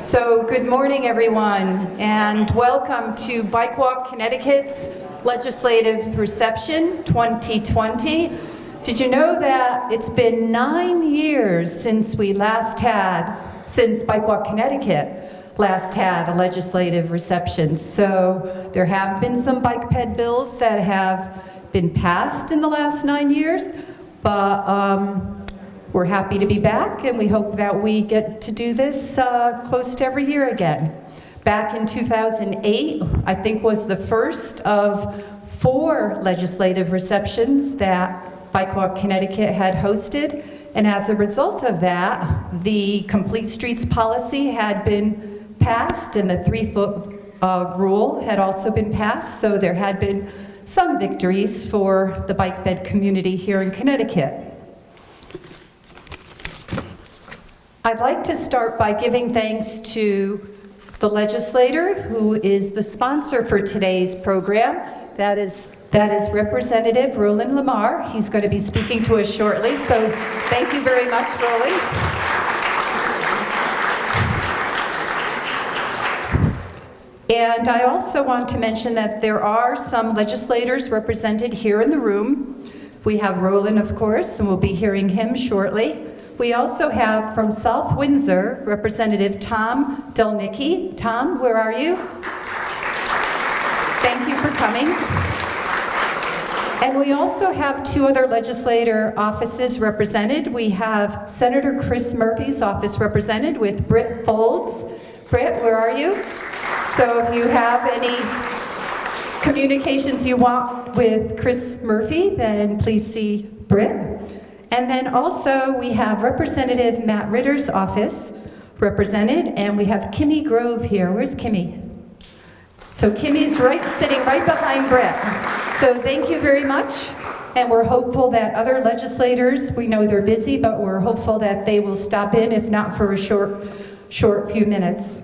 So good morning, everyone, and welcome to Bike Walk Connecticut's Legislative Reception 2020. Did you know that it's been 9 years since Bike Walk Connecticut last had a legislative reception? So there have been some bike ped bills that have been passed in the last 9 years, but we're happy to be back, and we hope that we get to do this close to every year again. Back in 2008, I think was the first of 4 legislative receptions that Bike Walk Connecticut had hosted, and as a result of that, the Complete Streets policy had been passed, and the 3-foot rule had also been passed, so there had been some victories for the bike ped community here in Connecticut. I'd like to start by giving thanks to the legislator who is the sponsor for today's program. That is Representative Roland Lamar. He's going to be speaking to us shortly, so thank you very much, Roland. And I also want to mention that there are some legislators represented here in the room. We have Roland, of course, and we'll be hearing him shortly. We also have from South Windsor, Representative Tom Delnicki. Tom, where are you? Thank you for coming. And we also have 2 other legislator offices represented. We have Senator Chris Murphy's office represented with Britt Folds. Britt, where are you? So if you have any communications you want with Chris Murphy, then please see Britt. And then also we have Representative Matt Ritter's office represented, and we have Kimmy Grove here. Where's Kimmy? So Kimmy's sitting right behind Brett. So thank you very much, and we're hopeful that other legislators, we know they're busy, but we're hopeful that they will stop in, if not for a short few minutes.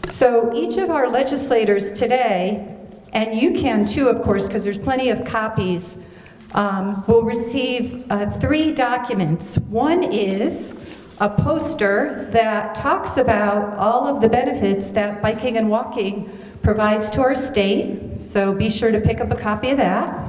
So each of our legislators today, and you can too, of course, because there's plenty of copies, will receive 3 documents. One is a poster that talks about all of the benefits that biking and walking provides to our state, so be sure to pick up a copy of that.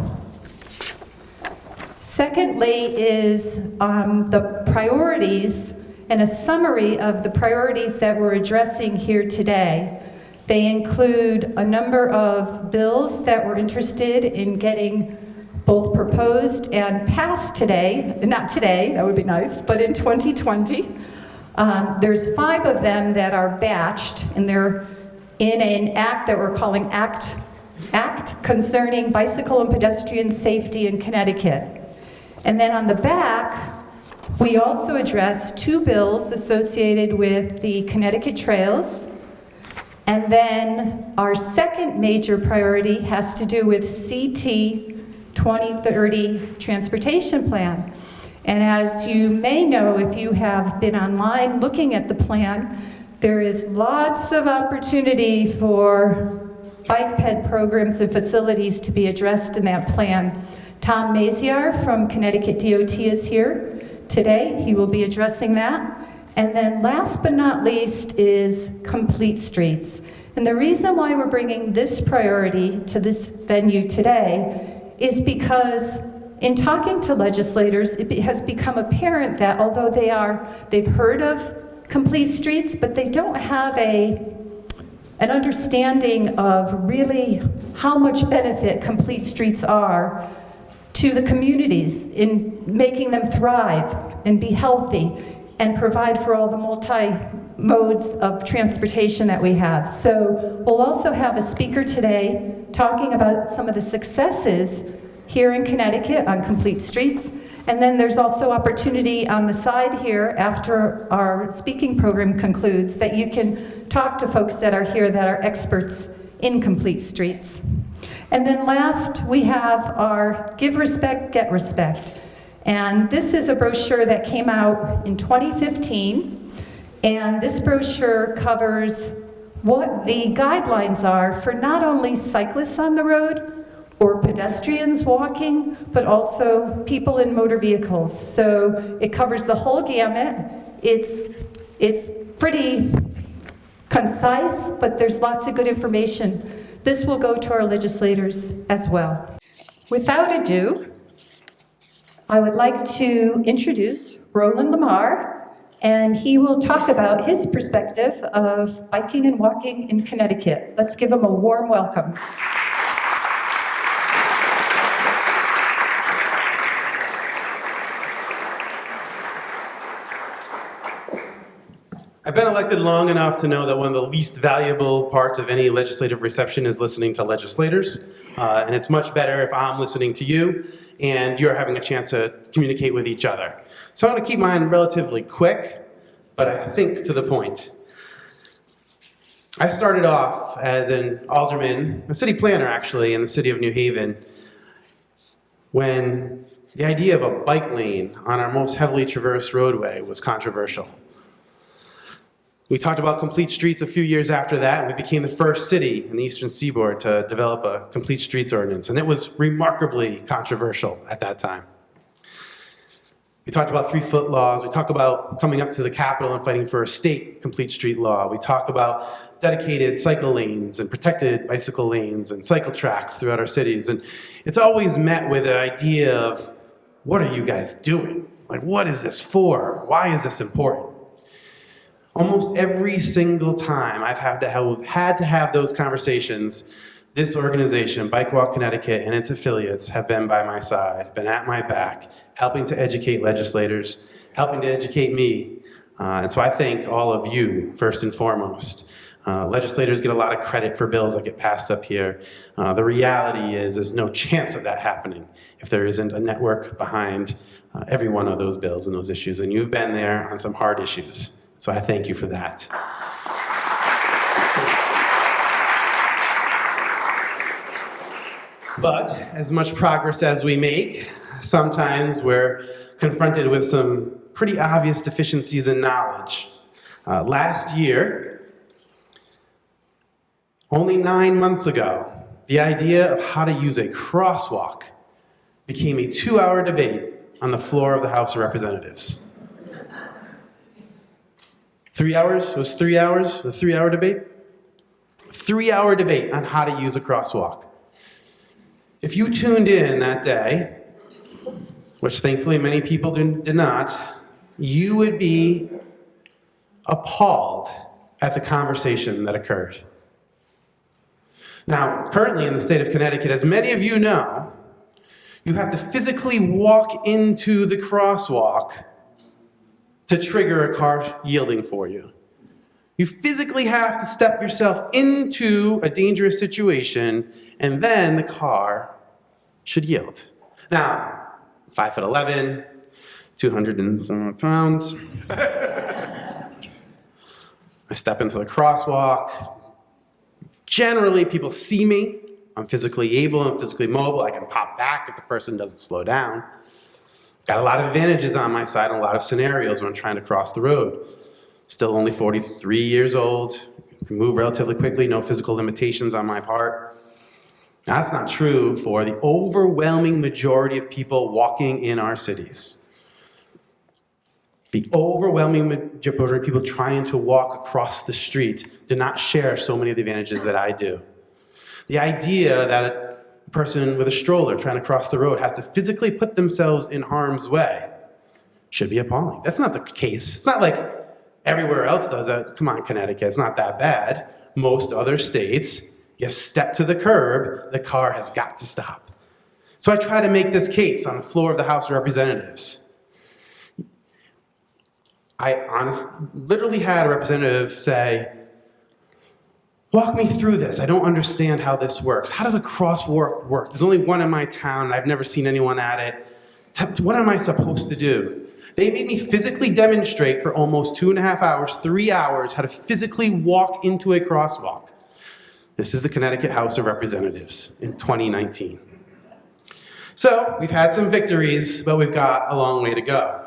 Secondly is the priorities and a summary of the priorities that we're addressing here today. They include a number of bills that we're interested in getting both proposed and passed today, not today, that would be nice, but in 2020. There's 5 of them that are batched, and they're in an act that we're calling Act Concerning Bicycle and Pedestrian Safety in Connecticut. And then on the back, we also address 2 bills associated with the Connecticut trails. And then our second major priority has to do with CT 2030 transportation plan. And as you may know, if you have been online looking at the plan, there is lots of opportunity for bike ped programs and facilities to be addressed in that plan. Tom Maziar from Connecticut DOT is here today. He will be addressing that. And then last but not least is Complete Streets. And the reason why we're bringing this priority to this venue today is because in talking to legislators, it has become apparent that although they've heard of Complete Streets, but they don't have an understanding of really how much benefit Complete Streets are to the communities in making them thrive and be healthy and provide for all the multi-modes of transportation that we have. So we'll also have a speaker today talking about some of the successes here in Connecticut on Complete Streets. And then there's also opportunity on the side here after our speaking program concludes that you can talk to folks that are here that are experts in Complete Streets. And then last, we have our Give Respect, Get Respect. And this is a brochure that came out in 2015. And this brochure covers what the guidelines are for not only cyclists on the road or pedestrians walking, but also people in motor vehicles. So it covers the whole gamut. It's pretty concise, but there's lots of good information. This will go to our legislators as well. Without ado, I would like to introduce Roland Lamar, and he will talk about his perspective of biking and walking in Connecticut. Let's give him a warm welcome. I've been elected long enough to know that one of the least valuable parts of any legislative reception is listening to legislators. And it's much better if I'm listening to you and you're having a chance to communicate with each other. So I'm going to keep mine relatively quick, but I think to the point. I started off as an alderman, a city planner actually, in the city of New Haven, when the idea of a bike lane on our most heavily traversed roadway was controversial. We talked about complete streets a few years after that, and we became the first city in the Eastern Seaboard to develop a complete streets ordinance, and it was remarkably controversial at that time. We talked about 3-foot laws. We talked about coming up to the Capitol and fighting for a state complete street law. We talked about dedicated cycle lanes and protected bicycle lanes and cycle tracks throughout our cities, and it's always met with an idea of, what are you guys doing? Like, what is this for? Why is this important? Almost every single time I've had to have those conversations, this organization, Bike Walk Connecticut, and its affiliates have been by my side, been at my back, helping to educate legislators, helping to educate me. And so I thank all of you, first and foremost. Legislators get a lot of credit for bills that get passed up here. The reality is there's no chance of that happening if there isn't a network behind every one of those bills and those issues. And you've been there on some hard issues. So I thank you for that. But as much progress as we make, sometimes we're confronted with some pretty obvious deficiencies in knowledge. Last year, only 9 months ago, the idea of how to use a crosswalk became a 2-hour debate on the floor of the House of Representatives. 3 hours? It was 3 hours? It was a 3-hour debate? 3-hour debate on how to use a crosswalk. If you tuned in that day, which thankfully many people did not, you would be appalled at the conversation that occurred. Now, currently in the state of Connecticut, as many of you know, you have to physically walk into the crosswalk to trigger a car yielding for you. You physically have to step yourself into a dangerous situation, and then the car should yield. Now, 5'11", 200 and some pounds. I step into the crosswalk. Generally, people see me. I'm physically able, I'm physically mobile. I can pop back if the person doesn't slow down. Got a lot of advantages on my side in a lot of scenarios when I'm trying to cross the road. Still only 43 years old, can move relatively quickly, no physical limitations on my part. That's not true for the overwhelming majority of people walking in our cities. The overwhelming majority of people trying to walk across the street do not share so many of the advantages that I do. The idea that a person with a stroller trying to cross the road has to physically put themselves in harm's way should be appalling. That's not the case. It's not like everywhere else does that. Come on, Connecticut, it's not that bad. Most other states, you step to the curb, the car has got to stop. So I try to make this case on the floor of the House of Representatives. I literally had a representative say, walk me through this. I don't understand how this works. How does a crosswalk work? There's only one in my town, and I've never seen anyone at it. What am I supposed to do? They made me physically demonstrate for almost 2.5 hours, 3 hours, how to physically walk into a crosswalk. This is the Connecticut House of Representatives in 2019. So we've had some victories, but we've got a long way to go.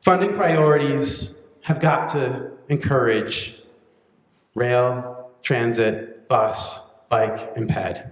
Funding priorities have got to encourage rail, transit, bus, bike, and ped.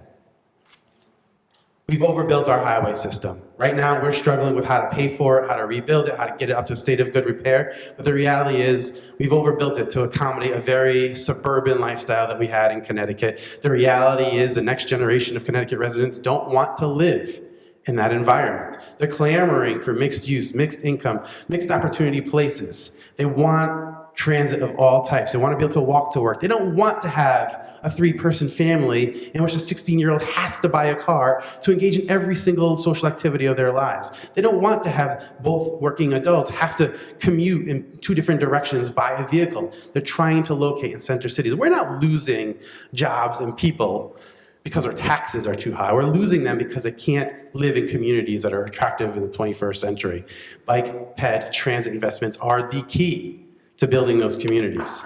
We've overbuilt our highway system. Right now, we're struggling with how to pay for it, how to rebuild it, how to get it up to a state of good repair. But the reality is, we've overbuilt it to accommodate a very suburban lifestyle that we had in Connecticut. The reality is, the next generation of Connecticut residents don't want to live in that environment. They're clamoring for mixed use, mixed income, mixed opportunity places. They want transit of all types. They want to be able to walk to work. They don't want to have a 3-person family in which a 16-year-old has to buy a car to engage in every single social activity of their lives. They don't want to have both working adults have to commute in 2 different directions by a vehicle. They're trying to locate in center cities. We're not losing jobs and people because our taxes are too high. We're losing them because they can't live in communities that are attractive in the 21st century. Bike, ped, transit investments are the key to building those communities.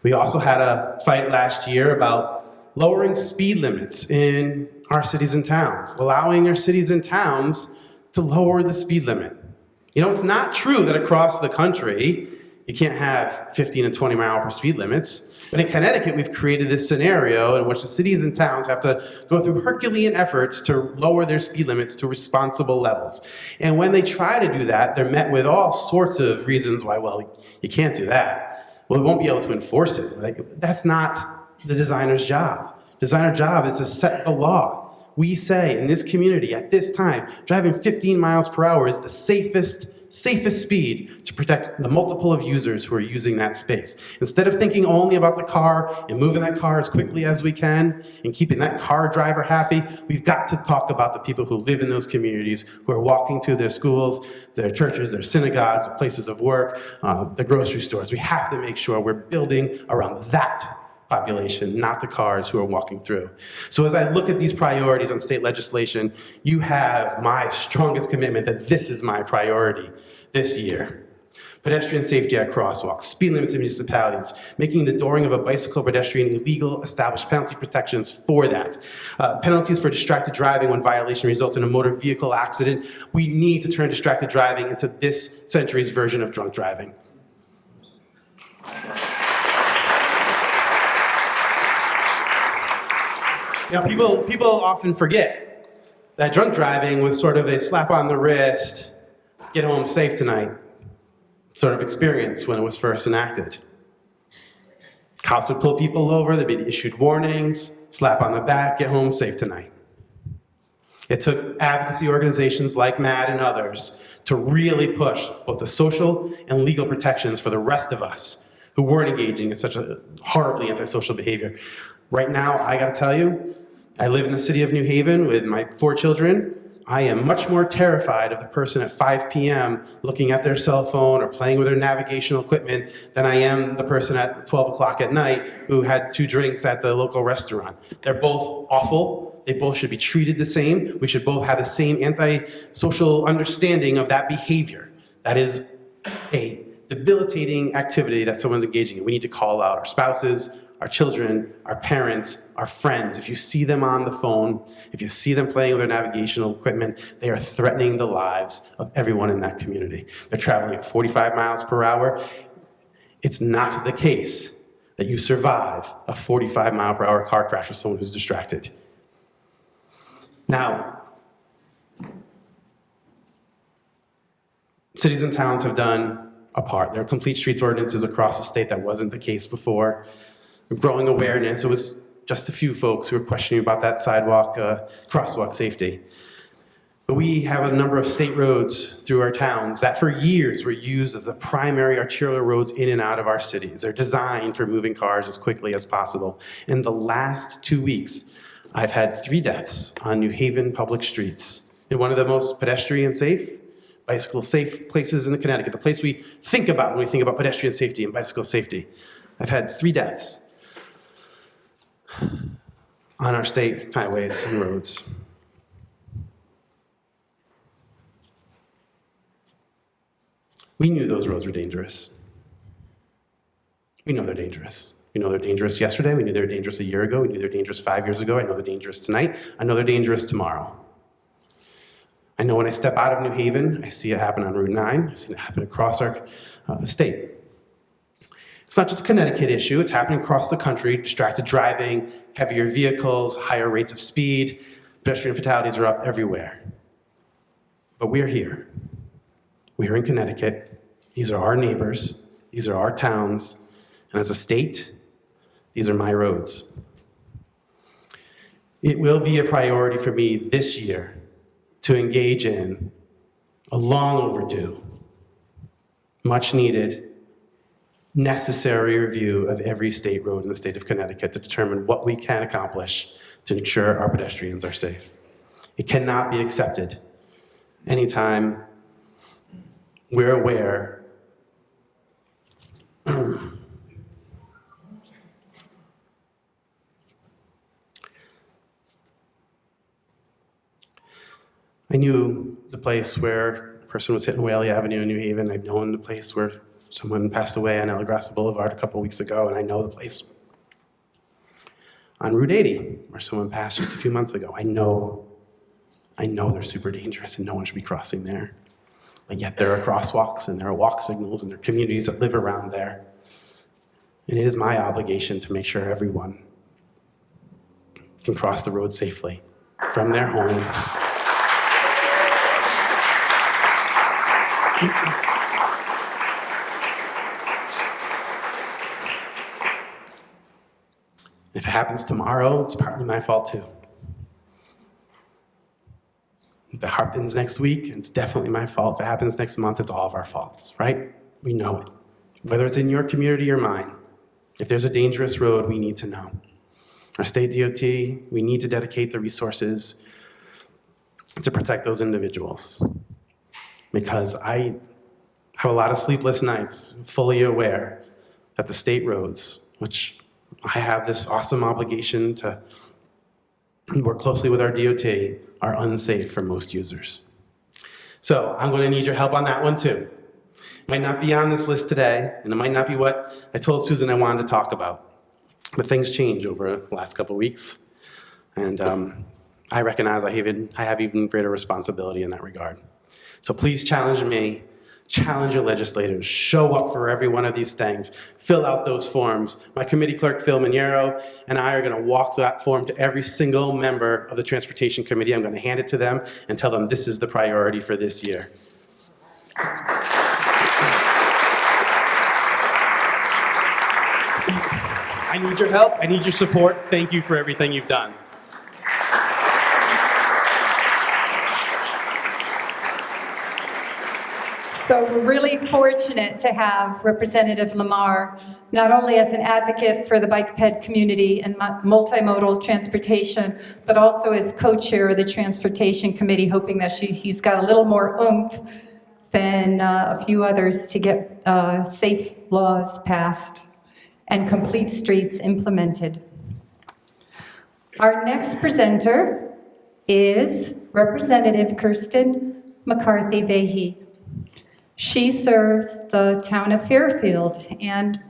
We also had a fight last year about lowering speed limits in our cities and towns, allowing our cities and towns to lower the speed limit. You know, it's not true that across the country you can't have 15 and 20 mile per speed limits. But in Connecticut, we've created this scenario in which the cities and towns have to go through Herculean efforts to lower their speed limits to responsible levels. And when they try to do that, they're met with all sorts of reasons why, well, you can't do that. Well, we won't be able to enforce it. Like, that's not the designer's job. Designer's job is to set the law. We say in this community at this time, driving 15 miles per hour is the safest speed to protect the multiple of users who are using that space. Instead of thinking only about the car and moving that car as quickly as we can and keeping that car driver happy, we've got to talk about the people who live in those communities, who are walking to their schools, their churches, their synagogues, their places of work, the grocery stores. We have to make sure we're building around that population, not the cars who are walking through. So as I look at these priorities on state legislation, you have my strongest commitment that this is my priority this year. Pedestrian safety at crosswalks, speed limits in municipalities, making the dooring of a bicycle pedestrian illegal, establish penalty protections for that. Penalties for distracted driving when violation results in a motor vehicle accident. We need to turn distracted driving into this century's version of drunk driving. You know, people often forget that drunk driving was sort of a slap on the wrist, get home safe tonight sort of experience when it was first enacted. Cops would pull people over, they'd be issued warnings, slap on the back, get home safe tonight. It took advocacy organizations like MAD and others to really push both the social and legal protections for the rest of us who weren't engaging in such a horribly antisocial behavior. Right now, I gotta tell you, I live in the city of New Haven with my 4 children. I am much more terrified of the person at 5 p.m. looking at their cell phone or playing with their navigational equipment than I am the person at 12 o'clock at night who had 2 drinks at the local restaurant. They're both awful. They both should be treated the same. We should both have the same anti-social understanding of that behavior. That is a debilitating activity that someone's engaging in. We need to call out our spouses, our children, our parents, our friends. If you see them on the phone, if you see them playing with their navigational equipment, they are threatening the lives of everyone in that community. They're traveling at 45 miles per hour. It's not the case that you survive a 45 mile per hour car crash with someone who's distracted. Now, cities and towns have done a part. There are complete streets ordinances across the state. That wasn't the case before. Growing awareness. It was just a few folks who were questioning about that sidewalk, crosswalk safety. But we have a number of state roads through our towns that for years were used as the primary arterial roads in and out of our cities. They're designed for moving cars as quickly as possible. In the last 2 weeks, I've had 3 deaths on New Haven public streets. In one of the most pedestrian safe, bicycle safe places in Connecticut, the place we think about when we think about pedestrian safety and bicycle safety. I've had 3 deaths on our state highways and roads. We knew those roads were dangerous. We know they're dangerous. We know they're dangerous yesterday. We knew they were dangerous a year ago. We knew they were dangerous 5 years ago. I know they're dangerous tonight. I know they're dangerous tomorrow. I know when I step out of New Haven, I see it happen on Route 9. I see it happen across our state. It's not just a Connecticut issue, it's happening across the country. Distracted driving, heavier vehicles, higher rates of speed, pedestrian fatalities are up everywhere. But we're here. We're in Connecticut. These are our neighbors. These are our towns. And as a state, these are my roads. It will be a priority for me this year to engage in a long overdue, much needed, necessary review of every state road in the state of Connecticut to determine what we can accomplish to ensure our pedestrians are safe. It cannot be accepted anytime we're aware I knew the place where a person was hitting Whaley Avenue in New Haven. I've known the place where someone passed away on Elagrassa Boulevard a couple weeks ago, and I know the place on Route 80 where someone passed just a few months ago. I know they're super dangerous and no one should be crossing there. But yet there are crosswalks and there are walk signals and there are communities that live around there. And it is my obligation to make sure everyone can cross the road safely from their home. If it happens tomorrow, it's partly my fault too. If it happens next week, it's definitely my fault. If it happens next month, it's all of our faults, right? We know it. Whether it's in your community or mine, if there's a dangerous road, we need to know. Our state DOT, we need to dedicate the resources to protect those individuals. Because I have a lot of sleepless nights, fully aware that the state roads, which I have this awesome obligation to work closely with our DOT, are unsafe for most users. So I'm going to need your help on that one too. It might not be on this list today, and it might not be what I told Susan I wanted to talk about. But things change over the last couple of weeks, and I recognize I have even greater responsibility in that regard. So please challenge me, challenge your legislators, show up for every one of these things, fill out those forms. My committee clerk, Phil Maniero, and I are going to walk that form to every single member of the Transportation Committee. I'm going to hand it to them and tell them this is the priority for this year. I need your help. I need your support. Thank you for everything you've done. So we're really fortunate to have Representative Lamar, not only as an advocate for the bike ped community and multimodal transportation, but also as co-chair of the Transportation Committee, hoping that he's got a little more oomph than a few others to get safe laws passed and complete streets implemented. Our next presenter is Representative Kirsten McCarthy-Vahey. She serves the town of Fairfield, and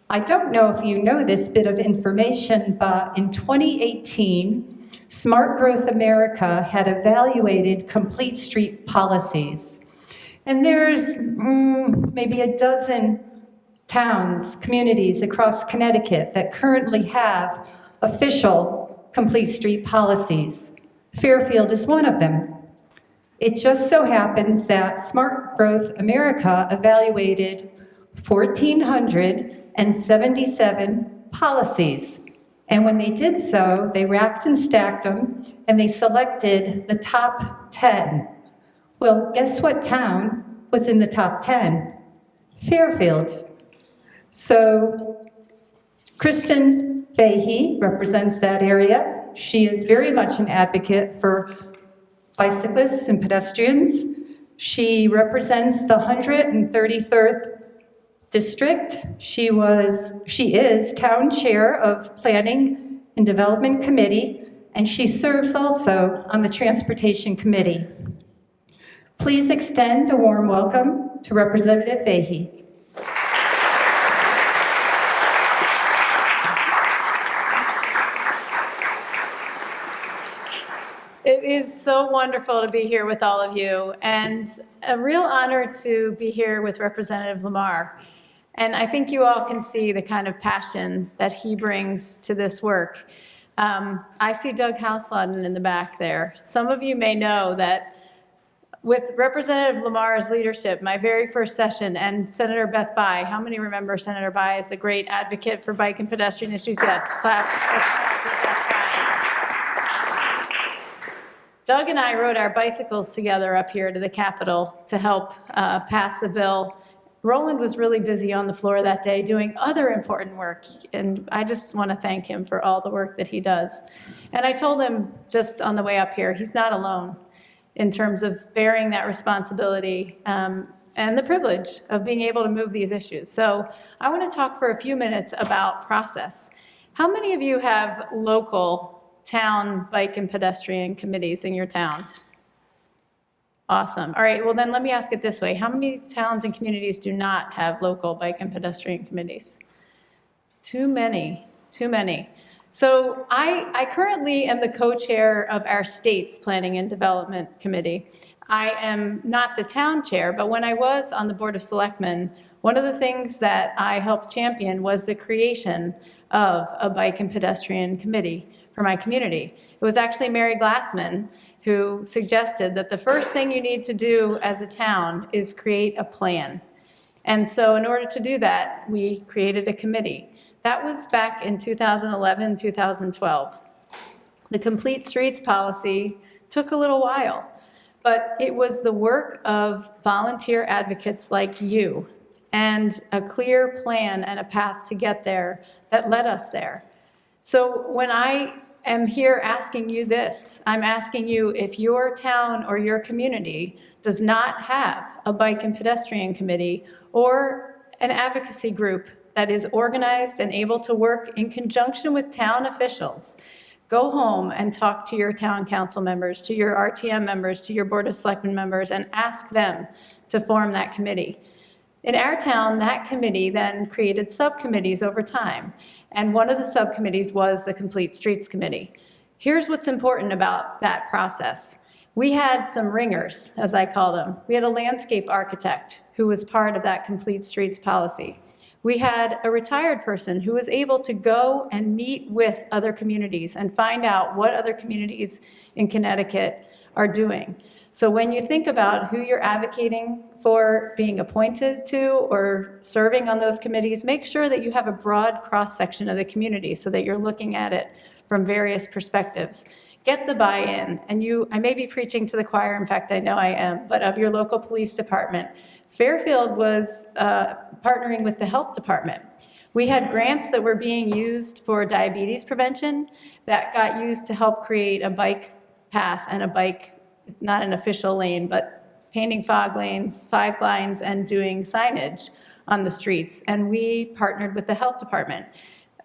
I don't know if you know this bit of information, but in 2018, Smart Growth America had evaluated complete street policies. And there's maybe a dozen towns, communities across Connecticut that currently have official complete street policies. Fairfield is one of them. It just so happens that Smart Growth America evaluated 1,477 policies. And when they did so, they racked and stacked them, and they selected the top 10. Well, guess what town was in the top 10? Fairfield. So Kristen Vahey represents that area. She is very much an advocate for bicyclists and pedestrians. She represents the 133rd district. She is town chair of Planning and Development Committee, and she serves also on the Transportation Committee. Please extend a warm welcome to Representative Vahey. It is so wonderful to be here with all of you, and a real honor to be here with Representative Lamar. And I think you all can see the kind of passion that he brings to this work. I see Doug Houselotten in the back there. Some of you may know that with Representative Lamar's leadership, my very first session, and Senator Beth Bai, how many remember Senator Bai is a great advocate for bike and pedestrian issues? Yes, clap. Let's clap for Beth Bai. Doug and I rode our bicycles together up here to the Capitol to help pass the bill. Roland was really busy on the floor that day doing other important work, and I just want to thank him for all the work that he does. And I told him just on the way up here, he's not alone in terms of bearing that responsibility and the privilege of being able to move these issues. So I want to talk for a few minutes about process. How many of you have local town bike and pedestrian committees in your town? Awesome. All right, well then let me ask it this way. How many towns and communities do not have local bike and pedestrian committees? Too many, too many. So I currently am the co-chair of our state's Planning and Development Committee. I am not the town chair, but when I was on the Board of Selectmen, one of the things that I helped champion was the creation of a bike and pedestrian committee for my community. It was actually Mary Glassman who suggested that the first thing you need to do as a town is create a plan. And so in order to do that, we created a committee. That was back in 2011, 2012. The Complete Streets policy took a little while, but it was the work of volunteer advocates like you and a clear plan and a path to get there that led us there. So when I am here asking you this, I'm asking you if your town or your community does not have a bike and pedestrian committee or an advocacy group that is organized and able to work in conjunction with town officials, go home and talk to your town council members, to your RTM members, to your Board of Selectmen members, and ask them to form that committee. In our town, that committee then created subcommittees over time, and one of the subcommittees was the Complete Streets Committee. Here's what's important about that process. We had some ringers, as I call them. We had a landscape architect who was part of that Complete Streets policy. We had a retired person who was able to go and meet with other communities and find out what other communities in Connecticut are doing. So when you think about who you're advocating for being appointed to or serving on those committees, make sure that you have a broad cross-section of the community so that you're looking at it from various perspectives. Get the buy-in, and I may be preaching to the choir, in fact I know I am, but of your local police department. Fairfield was partnering with the health department. We had grants that were being used for diabetes prevention that got used to help create a bike path and a bike, not an official lane, but painting fog lines, and doing signage on the streets. And we partnered with the health department.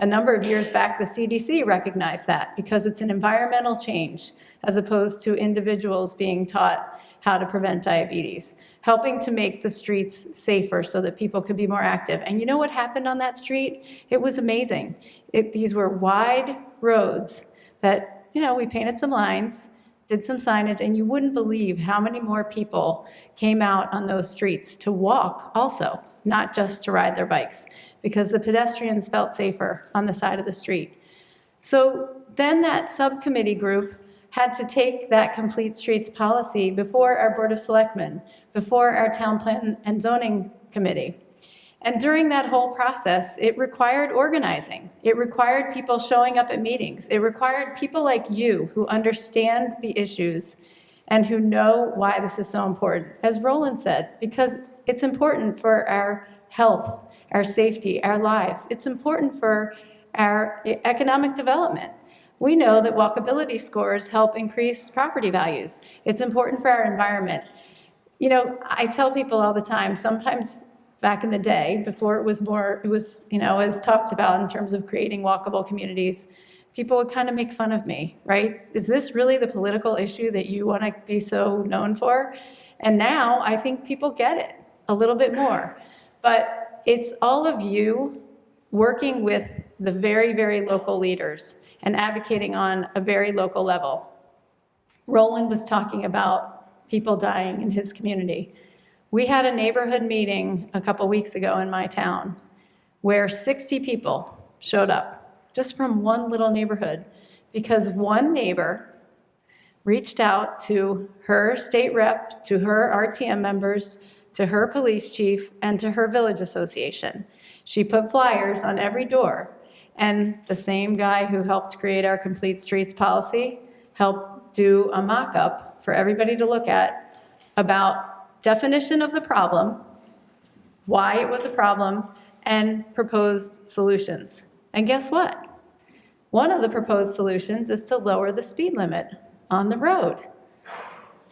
A number of years back, the CDC recognized that because it's an environmental change as opposed to individuals being taught how to prevent diabetes, helping to make the streets safer so that people could be more active. And you know what happened on that street? It was amazing. These were wide roads that, we painted some lines, did some signage, and you wouldn't believe how many more people came out on those streets to walk also, not just to ride their bikes, because the pedestrians felt safer on the side of the street. So then that subcommittee group had to take that Complete Streets policy before our Board of Selectmen, before our Town Plan and Zoning Committee. And during that whole process, it required organizing. It required people showing up at meetings. It required people like you who understand the issues and who know why this is so important. As Roland said, because it's important for our health, our safety, our lives. It's important for our economic development. We know that walkability scores help increase property values. It's important for our environment. I tell people all the time, sometimes back in the day, before it was, as talked about in terms of creating walkable communities, people would kind of make fun of me, right? Is this really the political issue that you want to be so known for? And now I think people get it a little bit more. But it's all of you working with the very, very local leaders and advocating on a very local level. Roland was talking about people dying in his community. We had a neighborhood meeting a couple weeks ago in my town where 60 people showed up just from one little neighborhood because one neighbor reached out to her state rep, to her RTM members, to her police chief, and to her village association. She put flyers on every door, and the same guy who helped create our Complete Streets policy helped do a mock-up for everybody to look at about definition of the problem, why it was a problem, and proposed solutions. And guess what? One of the proposed solutions is to lower the speed limit on the road.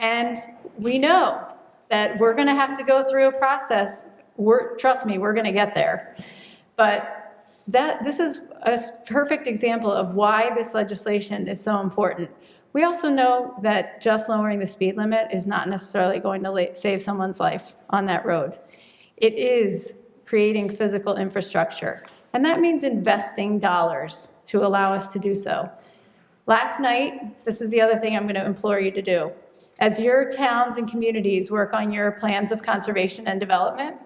And we know that we're gonna have to go through a process. Trust me, we're gonna get there. But this is a perfect example of why this legislation is so important. We also know that just lowering the speed limit is not necessarily going to save someone's life on that road. It is creating physical infrastructure, and that means investing dollars to allow us to do so. Last night, this is the other thing I'm going to implore you to do. As your towns and communities work on your plans of conservation and development,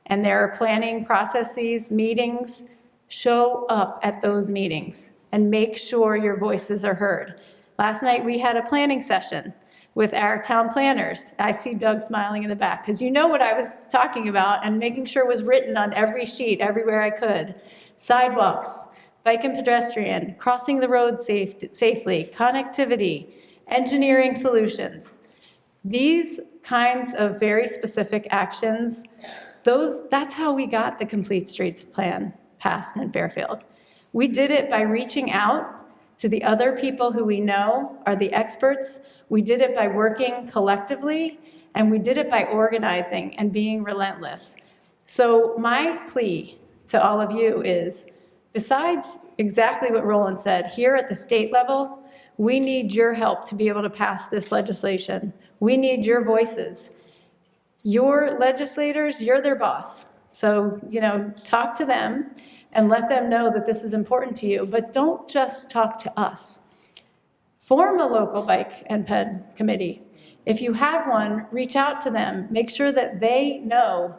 and there are planning processes, meetings, show up at those meetings and make sure your voices are heard. Last night, we had a planning session with our town planners. I see Doug smiling in the back, because you know what I was talking about and making sure was written on every sheet, everywhere I could. Sidewalks, bike and pedestrian, crossing the road safely, connectivity, engineering solutions. These kinds of very specific actions, that's how we got the Complete Streets plan passed in Fairfield. We did it by reaching out to the other people who we know are the experts. We did it by working collectively, and we did it by organizing and being relentless. So my plea to all of you is, besides exactly what Roland said, here at the state level, we need your help to be able to pass this legislation. We need your voices. Your legislators, you're their boss. So, talk to them and let them know that this is important to you, but don't just talk to us. Form a local bike and ped committee. If you have one, reach out to them. Make sure that they know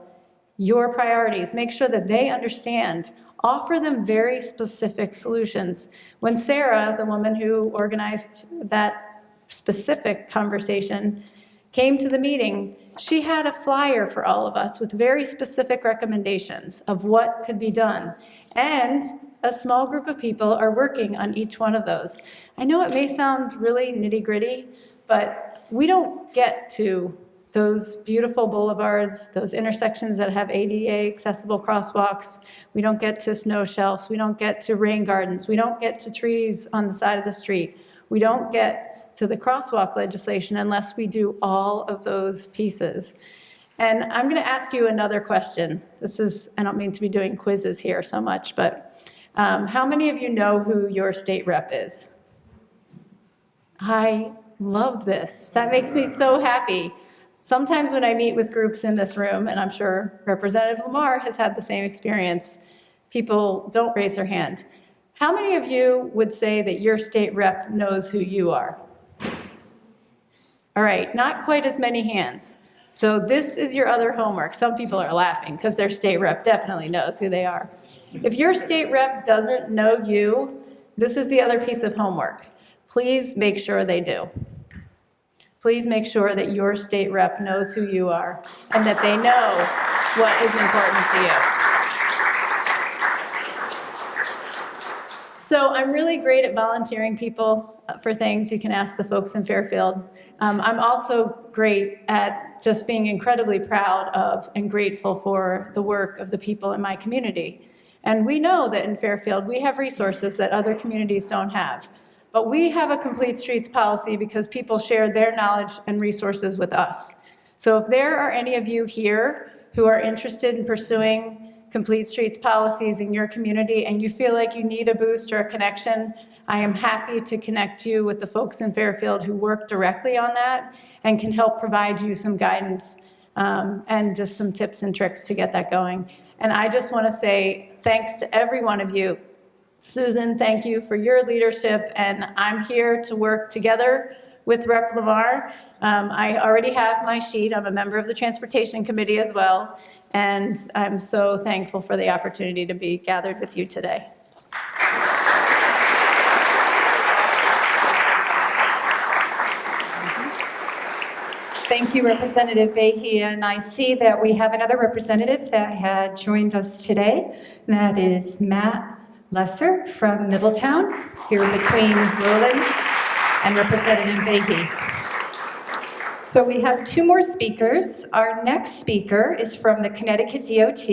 your priorities. Make sure that they understand. Offer them very specific solutions. When Sarah, the woman who organized that specific conversation, came to the meeting, she had a flyer for all of us with very specific recommendations of what could be done. And a small group of people are working on each one of those. I know it may sound really nitty-gritty, but we don't get to those beautiful boulevards, those intersections that have ADA accessible crosswalks. We don't get to snow shelves. We don't get to rain gardens. We don't get to trees on the side of the street. We don't get to the crosswalk legislation unless we do all of those pieces. And I'm going to ask you another question. I don't mean to be doing quizzes here so much, but how many of you know who your state rep is? I love this. That makes me so happy. Sometimes when I meet with groups in this room, and I'm sure Representative Lamar has had the same experience, people don't raise their hand. How many of you would say that your state rep knows who you are? All right, not quite as many hands. So this is your other homework. Some people are laughing because their state rep definitely knows who they are. If your state rep doesn't know you, this is the other piece of homework. Please make sure they do. Please make sure that your state rep knows who you are and that they know what is important to you. So I'm really great at volunteering people for things. You can ask the folks in Fairfield. I'm also great at just being incredibly proud of and grateful for the work of the people in my community. And we know that in Fairfield, we have resources that other communities don't have. But we have a Complete Streets policy because people share their knowledge and resources with us. So if there are any of you here who are interested in pursuing Complete Streets policies in your community and you feel like you need a boost or a connection, I am happy to connect you with the folks in Fairfield who work directly on that and can help provide you some guidance and just some tips and tricks to get that going. And I just want to say thanks to every one of you. Susan, thank you for your leadership, and I'm here to work together with Rep. Lamar I already have my sheet. I'm a member of the Transportation Committee as well, and I'm so thankful for the opportunity to be gathered with you today. Thank you, Representative Fahey. And I see that we have another representative that had joined us today, and that is Matt Lesser from Middletown, here between Roland and Representative Fahey. So we have two more speakers. Our next speaker is from the Connecticut DOT.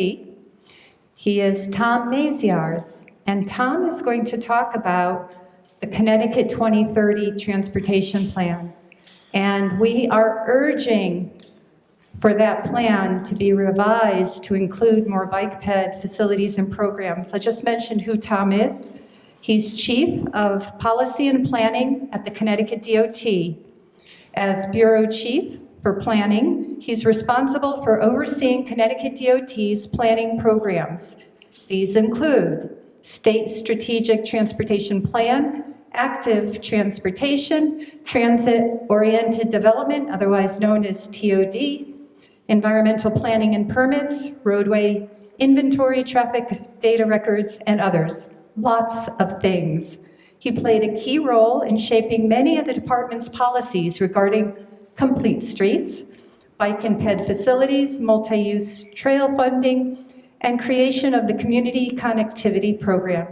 He is Tom Maziarz, and Tom is going to talk about the Connecticut 2030 Transportation Plan. And we are urging for that plan to be revised to include more bike ped facilities and programs. I just mentioned who Tom is. He's Chief of Policy and Planning at the Connecticut DOT. As Bureau Chief for Planning, he's responsible for overseeing Connecticut DOT's planning programs. These include State Strategic Transportation Plan, Active Transportation, Transit-Oriented Development, otherwise known as TOD, Environmental Planning and Permits, Roadway Inventory, Traffic Data Records, and others. Lots of things. He played a key role in shaping many of the department's policies regarding complete streets, bike and ped facilities, multi-use trail funding, and creation of the Community Connectivity Program.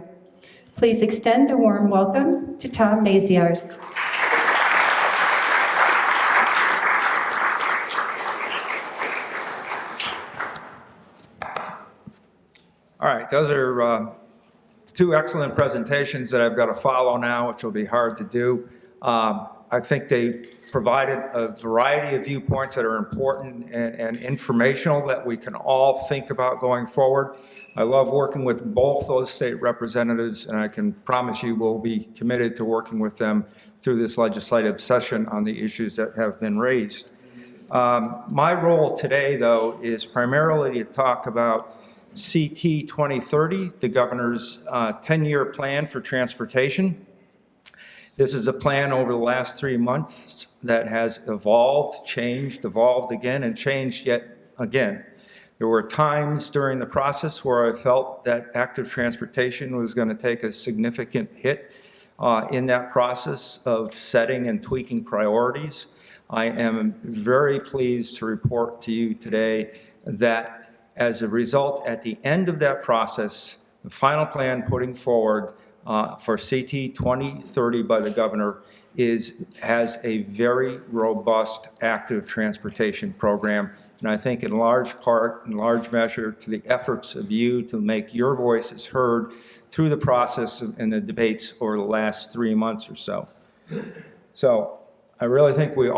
Please extend a warm welcome to Tom Maziarz. All right, those are two excellent presentations that I've got to follow now, which will be hard to do. I think they provided a variety of viewpoints that are important and informational that we can all think about going forward. I love working with both those state representatives, and I can promise you we'll be committed to working with them through this legislative session on the issues that have been raised. My role today, though, is primarily to talk about CT 2030, the governor's 10-year plan for transportation. This is a plan over the last 3 months that has evolved, changed, evolved again, and changed yet again. There were times during the process where I felt that active transportation was going to take a significant hit in that process of setting and tweaking priorities. I am very pleased to report to you today that as a result, at the end of that process, the final plan putting forward for CT 2030 by the governor has a very robust active transportation program. And I think in large part, in large measure, to the efforts of you to make your voices heard through the process and the debates over the last 3 months or so. So I really think we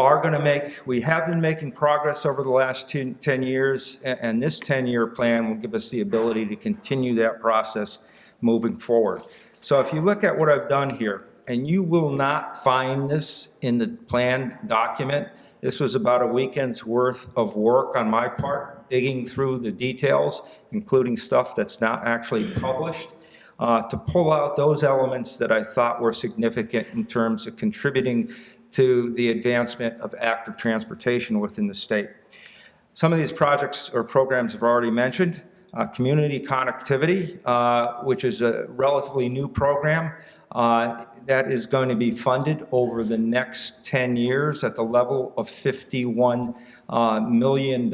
have been making progress over the last 10 years, and this 10-year plan will give us the ability to continue that process moving forward. So if you look at what I've done here, and you will not find this in the plan document, this was about a weekend's worth of work on my part, digging through the details, including stuff that's not actually published, to pull out those elements that I thought were significant in terms of contributing to the advancement of active transportation within the state. Some of these projects or programs I've already mentioned. Community Connectivity, which is a relatively new program that is going to be funded over the next 10 years at the level of $51 million.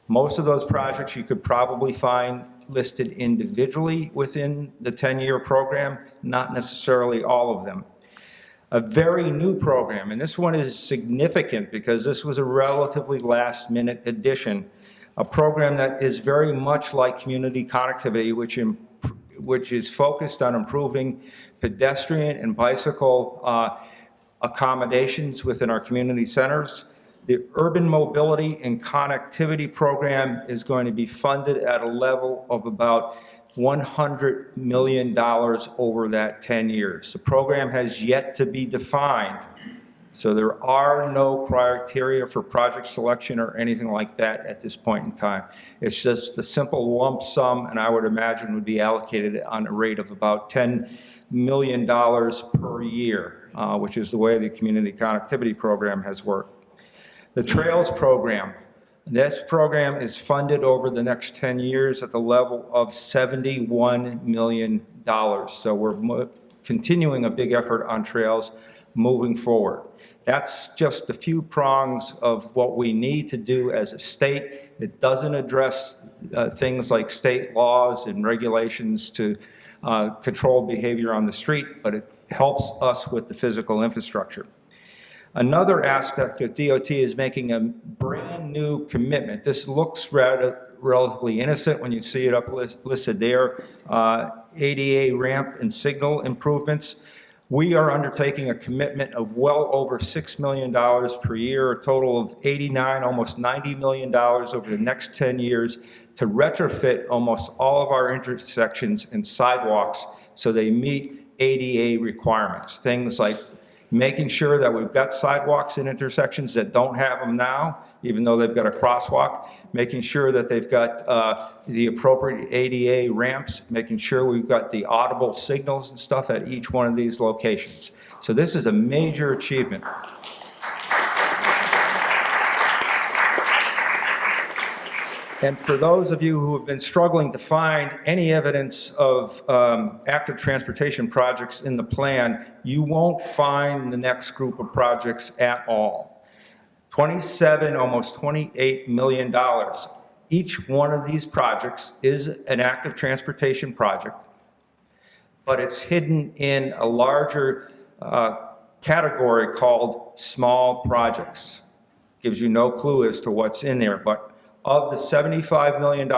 Most of those projects you could probably find listed individually within the 10-year program, not necessarily all of them. A very new program, and this one is significant because this was a relatively last-minute addition, a program that is very much like Community Connectivity, which is focused on improving pedestrian and bicycle accommodations within our community centers. The Urban Mobility and Connectivity Program is going to be funded at a level of about $100 million over that 10 years. The program has yet to be defined, so there are no criteria for project selection or anything like that at this point in time. It's just the simple lump sum, and I would imagine would be allocated on a rate of about $10 million per year. which is the way the community connectivity program has worked. The Trails program. This program is funded over the next 10 years at the level of $71 million. So we're continuing a big effort on trails moving forward. That's just a few prongs of what we need to do as a state. It doesn't address things like state laws and regulations to control behavior on the street, but it helps us with the physical infrastructure. Another aspect of DOT is making a brand new commitment. This looks relatively innocent when you see it up listed there. ADA ramp and signal improvements. We are undertaking a commitment of well over $6 million per year, a total of 89, almost $90 million over the next 10 years to retrofit almost all of our intersections and sidewalks so they meet ADA requirements. Things like making sure that we've got sidewalks in intersections that don't have them now, even though they've got a crosswalk, making sure that they've got the appropriate ADA ramps, making sure we've got the audible signals and stuff at each one of these locations. So this is a major achievement. And for those of you who have been struggling to find any evidence of active transportation projects in the plan, you won't find the next group of projects at all. 27, almost $28 million. Each one of these projects is an active transportation project, but it's hidden in a larger category called small projects. Gives you no clue as to what's in there, but of the $75 million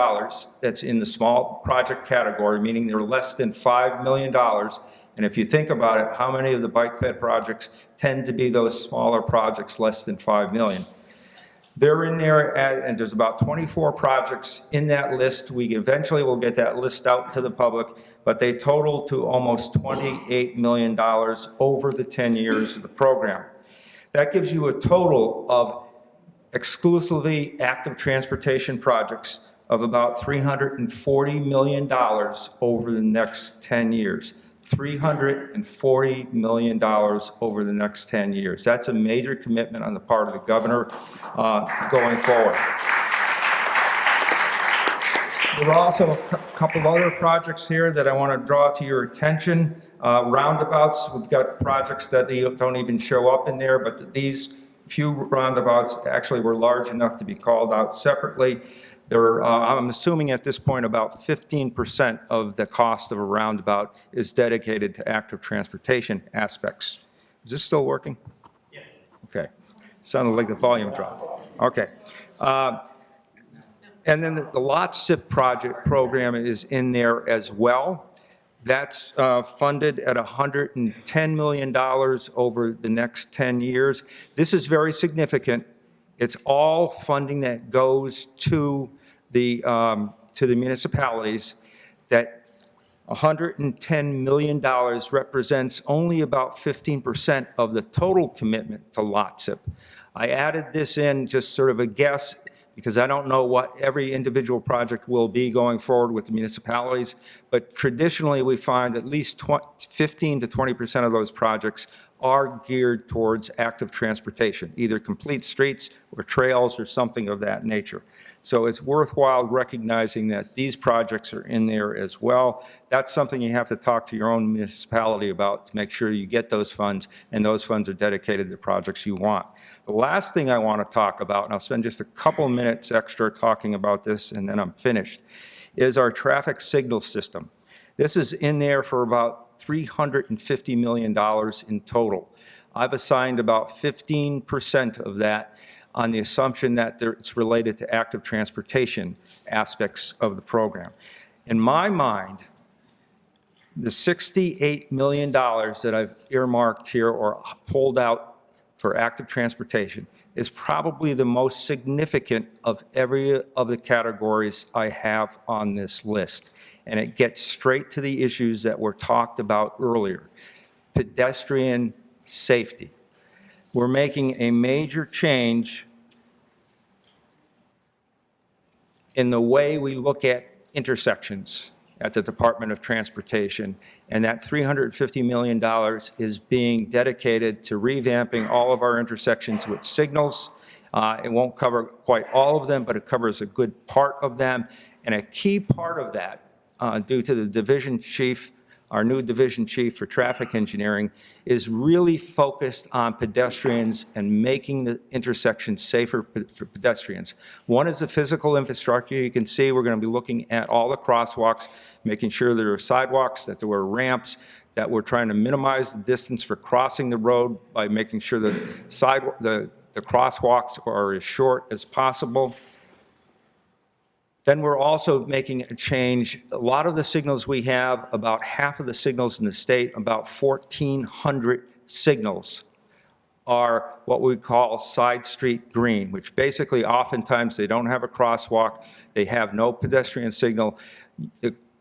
that's in the small project category, meaning they're less than $5 million, and if you think about it, how many of the bike ped projects tend to be those smaller projects less than $5 million? They're in there, and there's about 24 projects in that list. We eventually will get that list out to the public, but they total to almost $28 million over the 10 years of the program. That gives you a total of exclusively active transportation projects of about $340 million over the next 10 years. $340 million over the next 10 years. That's a major commitment on the part of the governor going forward. There are also a couple of other projects here that I want to draw to your attention. Roundabouts, we've got projects that don't even show up in there, but these few roundabouts actually were large enough to be called out separately. I'm assuming at this point about 15% of the cost of a roundabout is dedicated to active transportation aspects. Is this still working? Yeah. Okay. Sounded like the volume dropped. Okay. And then the lot SIP project program is in there as well. That's funded at $110 million over the next 10 years. This is very significant. It's all funding that goes to the municipalities. That $110 million represents only about 15% of the total commitment to lot SIP. I added this in just sort of a guess because I don't know what every individual project will be going forward with the municipalities, but traditionally we find at least 15 to 20% of those projects are geared towards active transportation, either complete streets or trails or something of that nature. So it's worthwhile recognizing that these projects are in there as well. That's something you have to talk to your own municipality about to make sure you get those funds, and those funds are dedicated to the projects you want. The last thing I want to talk about, and I'll spend just a couple minutes extra talking about this and then I'm finished, is our traffic signal system. This is in there for about $350 million in total. I've assigned about 15% of that on the assumption that it's related to active transportation aspects of the program. In my mind, the $68 million that I've earmarked here or pulled out for active transportation is probably the most significant of every of the categories I have on this list. And it gets straight to the issues that were talked about earlier. Pedestrian safety. We're making a major change in the way we look at intersections at the Department of Transportation, and that $350 million is being dedicated to revamping all of our intersections with signals. It won't cover quite all of them, but it covers a good part of them. And a key part of that, due to the division chief, our new division chief for traffic engineering, is really focused on pedestrians and making the intersection safer for pedestrians. One is the physical infrastructure. You can see we're going to be looking at all the crosswalks, making sure there are sidewalks, that there were ramps, that we're trying to minimize the distance for crossing the road by making sure that the crosswalks are as short as possible. Then we're also making a change. A lot of the signals we have, about half of the signals in the state, about 1,400 signals, are what we call side street green, which basically oftentimes they don't have a crosswalk, they have no pedestrian signal.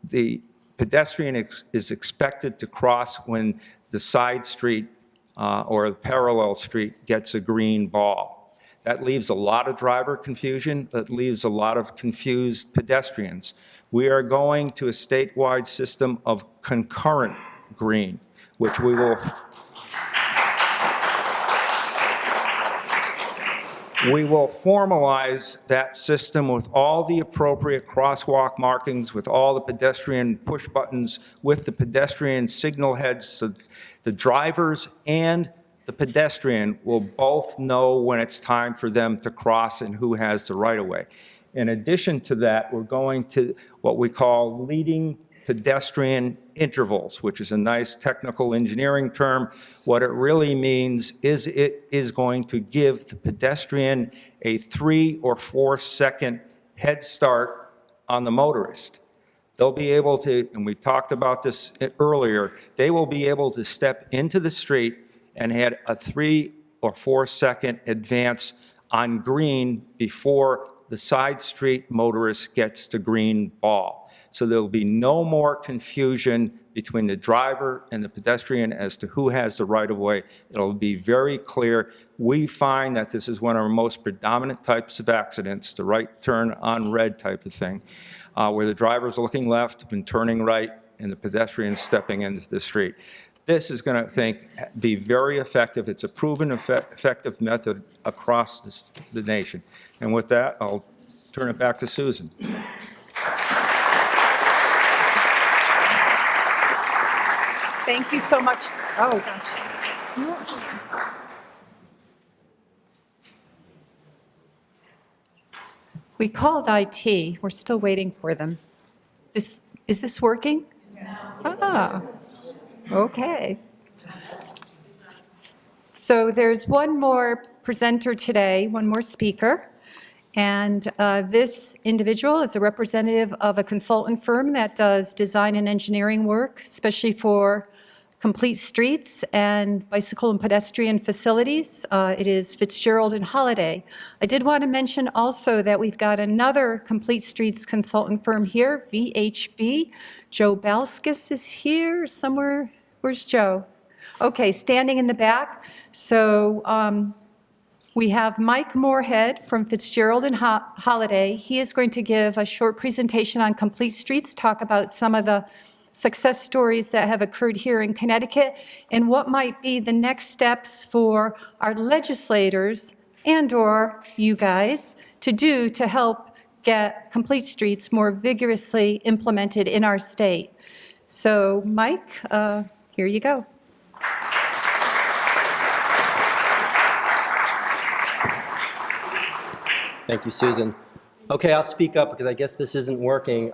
The pedestrian is expected to cross when the side street or the parallel street gets a green ball. That leaves a lot of driver confusion. That leaves a lot of confused pedestrians. We are going to a statewide system of concurrent green, which we will formalize that system with all the appropriate crosswalk markings, with all the pedestrian push buttons, with the pedestrian signal heads, so the drivers and the pedestrian will both know when it's time for them to cross and who has the right-of-way. In addition to that, we're going to what we call leading pedestrian intervals, which is a nice technical engineering term. What it really means is it is going to give the pedestrian a 3 or 4 second head start on the motorist. They'll be able to, and we talked about this earlier, they will be able to step into the street and had a 3 or 4 second advance on green before the side street motorist gets the green ball. So there'll be no more confusion between the driver and the pedestrian as to who has the right-of-way. It'll be very clear. We find that this is one of our most predominant types of accidents, the right turn on red type of thing, where the driver's looking left and turning right and the pedestrian's stepping into the street. This is going to, be very effective. It's a proven effective method across the nation. And with that, I'll turn it back to Susan. Thank you so much. Oh, gosh. We called IT. We're still waiting for them. Is this working? Yes. Ah, okay. So there's one more presenter today, one more speaker. And this individual is a representative of a consultant firm that does design and engineering work, especially for complete streets and bicycle and pedestrian facilities. It is Fitzgerald and Holliday. I did want to mention also that we've got another complete streets consultant firm here, VHB. Joe Balskis is here somewhere. Where's Joe? Okay, standing in the back. So we have Mike Moorhead from Fitzgerald and Holliday. He is going to give a short presentation on complete streets, talk about some of the success stories that have occurred here in Connecticut and what might be the next steps for our legislators and/or you guys to do to help get complete streets more vigorously implemented in our state. So, Mike, here you go. Thank you, Susan. Okay, I'll speak up because I guess this isn't working.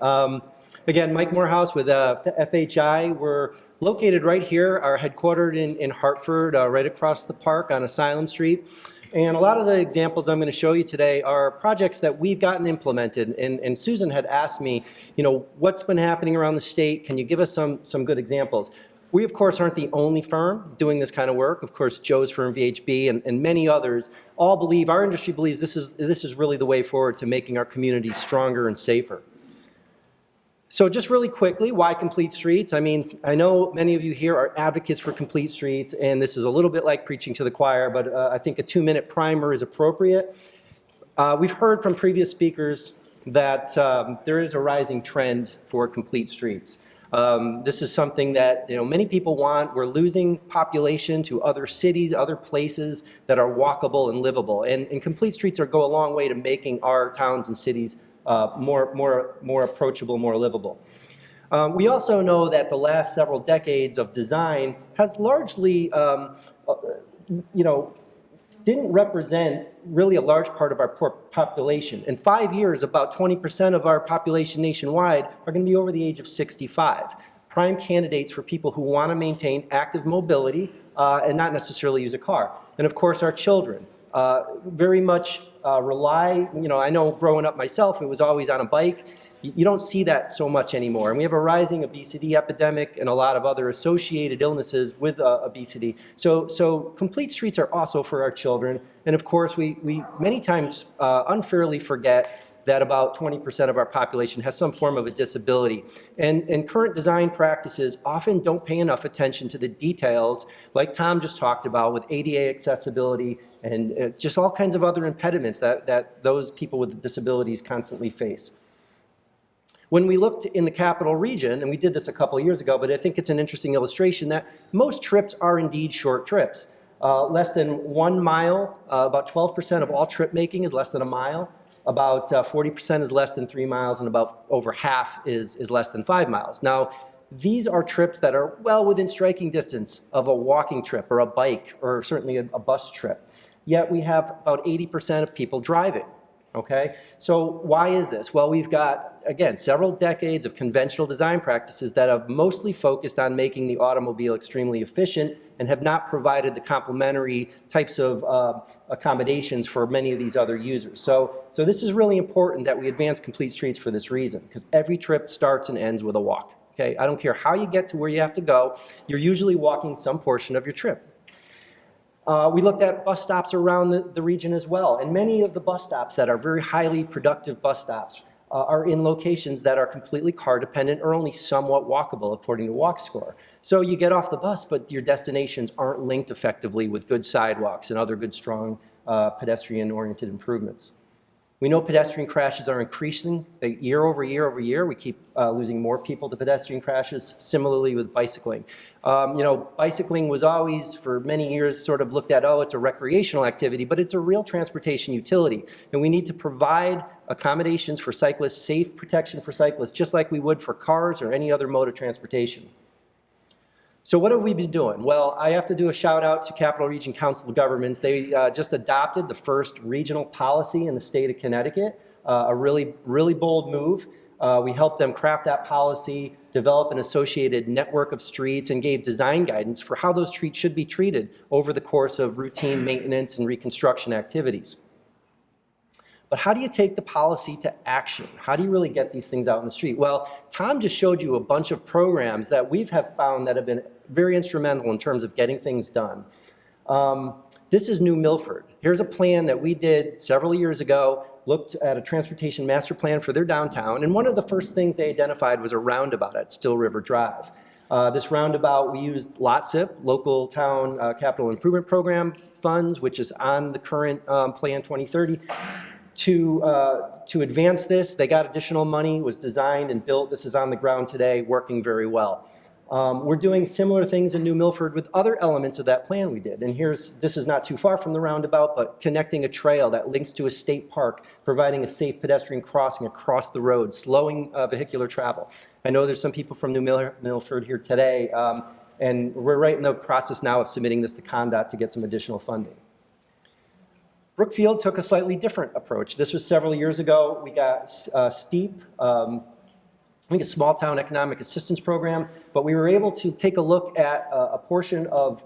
Again, Mike Morehouse with FHI. We're located right here, are headquartered in Hartford, right across the park on Asylum Street. And a lot of the examples I'm going to show you today are projects that we've gotten implemented. And Susan had asked me, what's been happening around the state? Can you give us some good examples? We, of course, aren't the only firm doing this kind of work. Of course, Joe's firm, VHB, and many others all believe, our industry believes this is really the way forward to making our communities stronger and safer. So just really quickly, why complete streets? I mean, I know many of you here are advocates for complete streets, and this is a little bit like preaching to the choir, but I think a 2-minute primer is appropriate. We've heard from previous speakers that there is a rising trend for complete streets. This is something that many people want. We're losing population to other cities, other places that are walkable and livable. And complete streets go a long way to making our towns and cities more approachable, more livable. We also know that the last several decades of design has largely, didn't represent really a large part of our population. In 5 years, about 20% of our population nationwide are going to be over the age of 65. Prime candidates for people who want to maintain active mobility and not necessarily use a car. And of course, our children very much rely, I know growing up myself, it was always on a bike. You don't see that so much anymore. And we have a rising obesity epidemic and a lot of other associated illnesses with obesity. So complete streets are also for our children. And of course, we many times unfairly forget that about 20% of our population has some form of a disability. And current design practices often don't pay enough attention to the details, like Tom just talked about with ADA accessibility and just all kinds of other impediments that those people with disabilities constantly face. When we looked in the capital region, and we did this a couple of years ago, but I think it's an interesting illustration that most trips are indeed short trips. Less than 1 mile, about 12% of all trip making is less than a mile. About 40% is less than 3 miles, and about over half is less than 5 miles. Now, these are trips that are well within striking distance of a walking trip or a bike or certainly a bus trip. Yet we have about 80% of people driving. Okay, so why is this? Well, we've got, again, several decades of conventional design practices that have mostly focused on making the automobile extremely efficient and have not provided the complementary types of accommodations for many of these other users. So this is really important that we advance complete streets for this reason, because every trip starts and ends with a walk. Okay, I don't care how you get to where you have to go, you're usually walking some portion of your trip. We looked at bus stops around the region as well, and many of the bus stops that are very highly productive bus stops are in locations that are completely car dependent or only somewhat walkable according to Walk Score. So you get off the bus, but your destinations aren't linked effectively with good sidewalks and other good, strong pedestrian-oriented improvements. We know pedestrian crashes are increasing year over year over year. We keep losing more people to pedestrian crashes, similarly with bicycling. Bicycling was always, for many years, sort of looked at, oh, it's a recreational activity, but it's a real transportation utility. And we need to provide accommodations for cyclists, safe protection for cyclists, just like we would for cars or any other mode of transportation. So what have we been doing? Well, I have to do a shout out to Capital Region Council of Governments. They just adopted the first regional policy in the state of Connecticut, a really, really bold move. We helped them craft that policy, develop an associated network of streets, and gave design guidance for how those streets should be treated over the course of routine maintenance and reconstruction activities. But how do you take the policy to action? How do you really get these things out in the street? Well, Tom just showed you a bunch of programs that we have found that have been very instrumental in terms of getting things done. This is New Milford. Here's a plan that we did several years ago, looked at a transportation master plan for their downtown, and one of the first things they identified was a roundabout at Still River Drive. This roundabout, we used LOTSIP, Local Town Capital Improvement Program funds, which is on the current Plan 2030. To advance this, they got additional money, was designed and built. This is on the ground today, working very well. We're doing similar things in New Milford with other elements of that plan we did. And this is not too far from the roundabout, but connecting a trail that links to a state park, providing a safe pedestrian crossing across the road, slowing vehicular travel. I know there's some people from New Milford here today, and we're right in the process now of submitting this to CONDOT to get some additional funding. Brookfield took a slightly different approach. This was several years ago. We got STEEP, I think a small town economic assistance program, but we were able to take a look at a portion of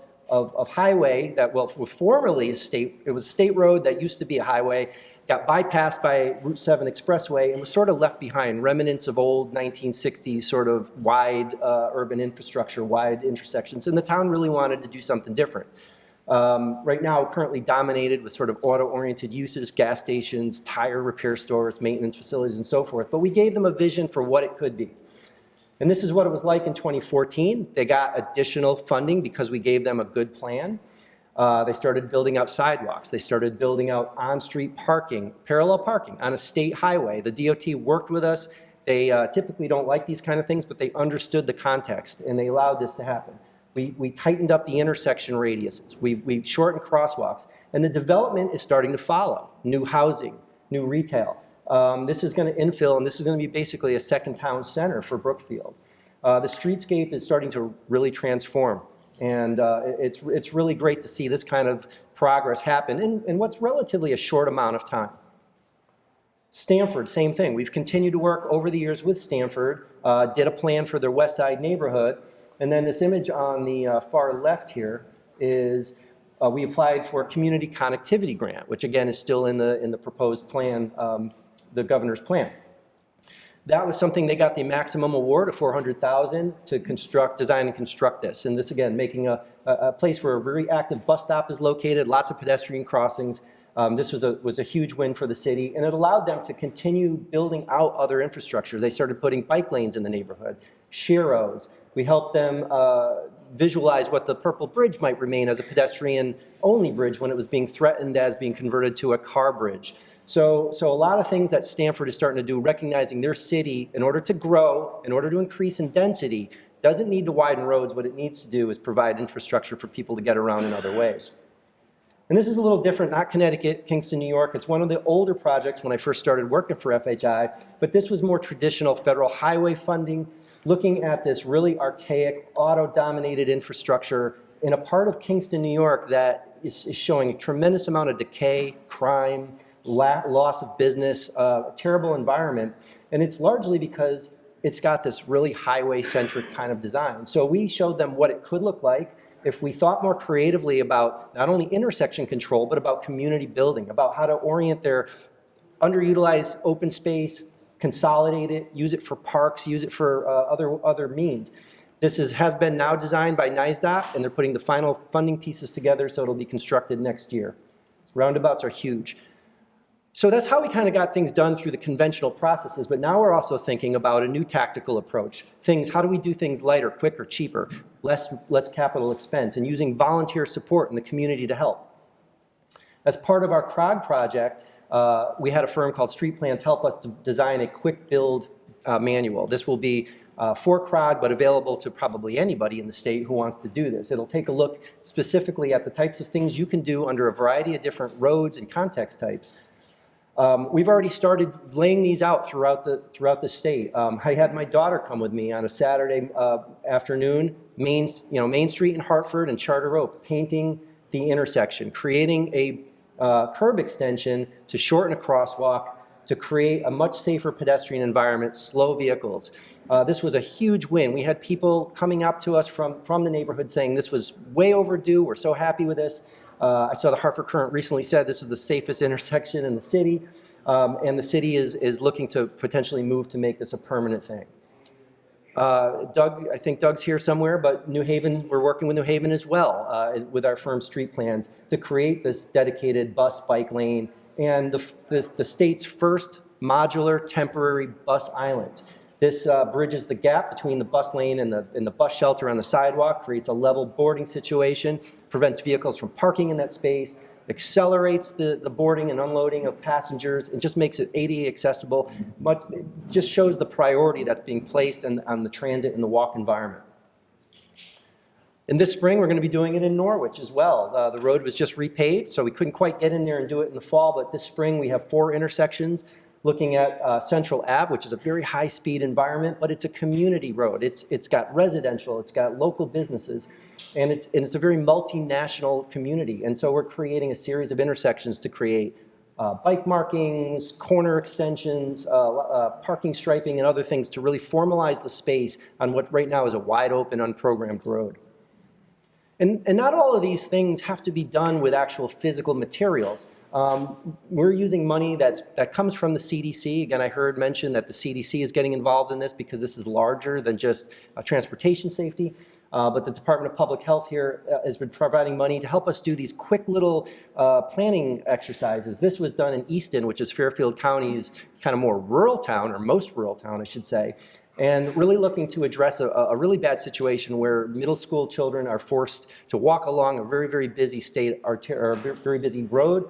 highway that, well, was formerly it was a state road that used to be a highway, got bypassed by Route 7 Expressway and was sort of left behind, remnants of old 1960s sort of wide urban infrastructure, wide intersections, and the town really wanted to do something different. Right now, currently dominated with sort of auto-oriented uses, gas stations, tire repair stores, maintenance facilities, and so forth. But we gave them a vision for what it could be. And this is what it was like in 2014. They got additional funding because we gave them a good plan. They started building out sidewalks. They started building out on-street parking, parallel parking on a state highway. The DOT worked with us. They typically don't like these kind of things, but they understood the context, and they allowed this to happen. We tightened up the intersection radiuses. We shortened crosswalks, and the development is starting to follow. New housing, new retail. This is going to infill, and this is going to be basically a second town center for Brookfield. The streetscape is starting to really transform. And it's really great to see this kind of progress happen in what's relatively a short amount of time. Stanford, same thing. We've continued to work over the years with Stanford, did a plan for their West Side neighborhood. And then this image on the far left here is we applied for a community connectivity grant, which again is still in the proposed plan, the governor's plan. That was something they got the maximum award of $400,000 to design and construct this. And this, again, making a place where a very active bus stop is located, lots of pedestrian crossings. This was a huge win for the city, and it allowed them to continue building out other infrastructure. They started putting bike lanes in the neighborhood, sheros. We helped them visualize what the Purple Bridge might remain as a pedestrian-only bridge when it was being threatened as being converted to a car bridge. So a lot of things that Stanford is starting to do, recognizing their city, in order to grow, in order to increase in density, doesn't need to widen roads. What it needs to do is provide infrastructure for people to get around in other ways. And this is a little different, not Connecticut, Kingston, New York. It's one of the older projects when I first started working for FHI, but this was more traditional federal highway funding, looking at this really archaic, auto-dominated infrastructure in a part of Kingston, New York that is showing a tremendous amount of decay, crime, loss of business, terrible environment, and it's largely because it's got this really highway-centric kind of design. So we showed them what it could look like if we thought more creatively about not only intersection control, but about community building, about how to orient their underutilized open space, consolidate it, use it for parks, use it for other means. This has been now designed by NYSDOT, and they're putting the final funding pieces together, so it'll be constructed next year. Roundabouts are huge. So that's how we kind of got things done through the conventional processes, but now we're also thinking about a new tactical approach. How do we do things lighter, quicker, cheaper, less capital expense, and using volunteer support in the community to help. As part of our CROG project, we had a firm called Street Plans help us to design a quick build manual. This will be for CROG, but available to probably anybody in the state who wants to do this. It'll take a look specifically at the types of things you can do under a variety of different roads and context types. We've already started laying these out throughout the state. I had my daughter come with me on a Saturday afternoon, Main Street in Hartford and Charter Oak, painting the intersection, creating a curb extension to shorten a crosswalk, to create a much safer pedestrian environment, slow vehicles. This was a huge win. We had people coming up to us from the neighborhood saying this was way overdue, we're so happy with this. I saw the Hartford Current recently said this is the safest intersection in the city, and the city is looking to potentially move to make this a permanent thing. I think Doug's here somewhere, but New Haven, we're working with New Haven as well, with our firm Street Plans, to create this dedicated bus bike lane and the state's first modular temporary bus island. This bridges the gap between the bus lane and the bus shelter on the sidewalk, creates a level boarding situation, prevents vehicles from parking in that space, accelerates the boarding and unloading of passengers, and just makes it ADA accessible. But it just shows the priority that's being placed on the transit and the walk environment. In this spring, we're going to be doing it in Norwich as well. The road was just repaved, so we couldn't quite get in there and do it in the fall, but this spring we have 4 intersections looking at Central Ave, which is a very high-speed environment, but it's a community road. It's got residential, it's got local businesses, and it's a very multinational community. And so we're creating a series of intersections to create bike markings, corner extensions, parking striping, and other things to really formalize the space on what right now is a wide-open, unprogrammed road. And not all of these things have to be done with actual physical materials. We're using money that comes from the CDC. Again, I heard mention that the CDC is getting involved in this because this is larger than just transportation safety. But the Department of Public Health here has been providing money to help us do these quick little planning exercises. This was done in Easton, which is Fairfield County's kind of more rural town, or most rural town, I should say. and really looking to address a really bad situation where middle school children are forced to walk along a very, very busy very busy road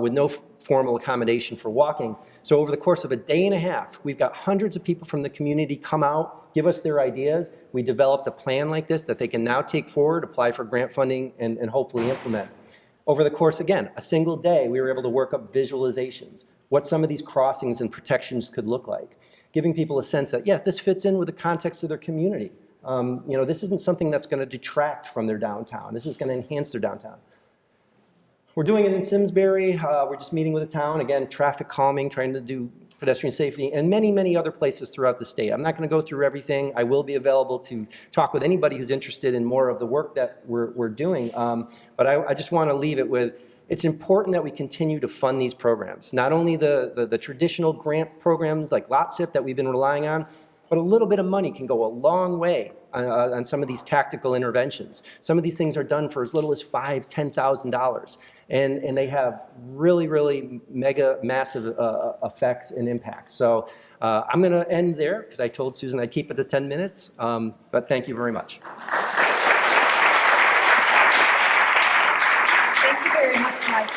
with no formal accommodation for walking. So over the course of a day and a half, we've got hundreds of people from the community come out, give us their ideas. We developed a plan like this that they can now take forward, apply for grant funding, and hopefully implement. Over the course, again, a single day, we were able to work up visualizations, what some of these crossings and protections could look like, giving people a sense that, yeah, this fits in with the context of their community. This isn't something that's going to detract from their downtown. This is going to enhance their downtown. We're doing it in Simsbury. We're just meeting with the town. Again, traffic calming, trying to do pedestrian safety, and many, many other places throughout the state. I'm not going to go through everything. I will be available to talk with anybody who's interested in more of the work that we're doing. But I just want to leave it with, it's important that we continue to fund these programs. Not only the traditional grant programs like LOTSIP that we've been relying on, but a little bit of money can go a long way on some of these tactical interventions. Some of these things are done for as little as $5,000, $10,000. And they have really, really mega massive effects and impacts. So I'm going to end there because I told Susan I'd keep it to 10 minutes. But thank you very much. Thank you very much, Mike.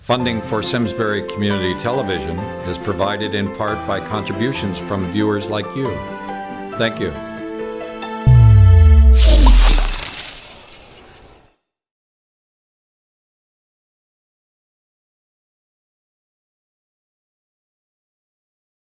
Funding for Simsbury Community Television is provided in part by contributions from viewers like you. Thank you.